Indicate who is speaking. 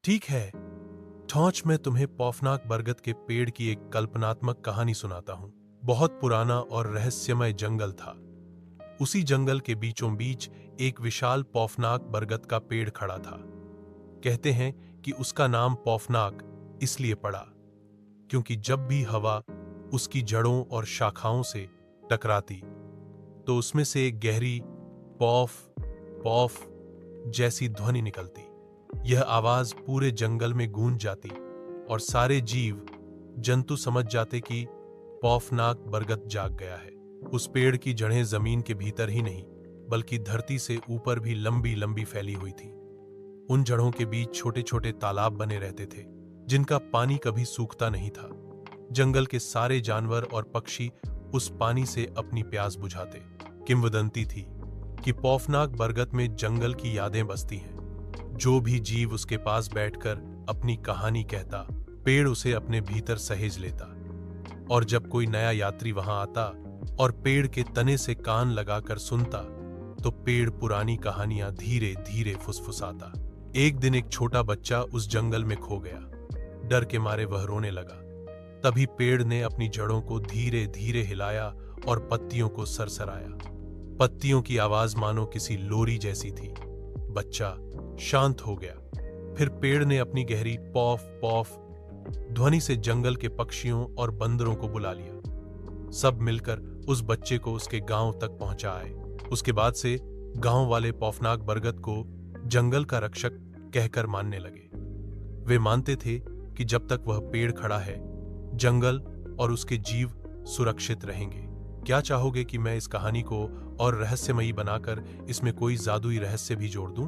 Speaker 1: ठीक है, ठौंच मैं तुम्हें पौफनाक बरगद के पेड़ की एक कल्पनात्मक कहानी सुनाता हूं। बहुत पुराना और रहस्यमय जंगल था। उसी जंगल के बीचों बीच एक विशाल पौफनाक बरगद का पेड़ खड़ा था। कहते हैं कि उसका नाम पौफनाक इसलिए पड़ा क्योंकि जब भी हवा उसकी जड़ों और शाखाओं से टकराती तो उसमें से एक गहरी पौफ पौफ जैसी ध्वनि निकलती। यह आवाज पूरे जंगल में गूंज जाती और सारे जीव जंतु समझ जाते कि पौफनाक बरगद जाग गया है। उस पेड़ की जड़ें जमीन के भीतर ही नहीं बल्कि धरती से ऊपर भी लंबी लंबी फैली हुई थी। उन जड़ों के बीच छोटे छोटे तालाब बने रहते थे जिनका पानी कभी सूखता नहीं था। जंगल के सारे जानवर और पक्षी उस पानी से अपनी प्यास बुझाते। किंवदंती थी कि पौफनाक बरगद में जंगल की यादें बसती हैं। जो भी जीव उसके पास बैठकर अपनी कहानी कहता, पेड़ उसे अपने भीतर सहेज लेता। और जब कोई नया यात्री वहां आता और पेड़ के तने से कान लगाकर सुनता तो पेड़ पुरानी कहानियां धीरे धीरे फुसफुसाता। एक दिन एक छोटा बच्चा उस जंगल में खो गया। डर के मारे वह रोने लगा। तभी पेड़ ने अपनी जड़ों को धीरे धीरे हिलाया और पत्तियों को सरसराया। पत्तियों की आवाज मानो किसी लोरी जैसी थी। बच्चा शांत हो गया। फिर पेड़ ने अपनी गहरी पौफ पौफ ध्वनि से जंगल के पक्षियों और बंदरों को बुला लिया। सब मिलकर उस बच्चे को उसके गांव तक पहुंचाए। उसके बाद से गांव वाले पौफनाक बरगद को जंगल का रक्षक कहकर मानने लगे। वे मानते थे कि जब तक वह पेड़ खड़ा है जंगल और उसके जीव सुरक्षित रहेंगे। क्या चाहोगे कि मैं इस कहानी को और रहस्यमयी बनाकर इसमें कोई जादुई रहस्य भी जोड़ दूं?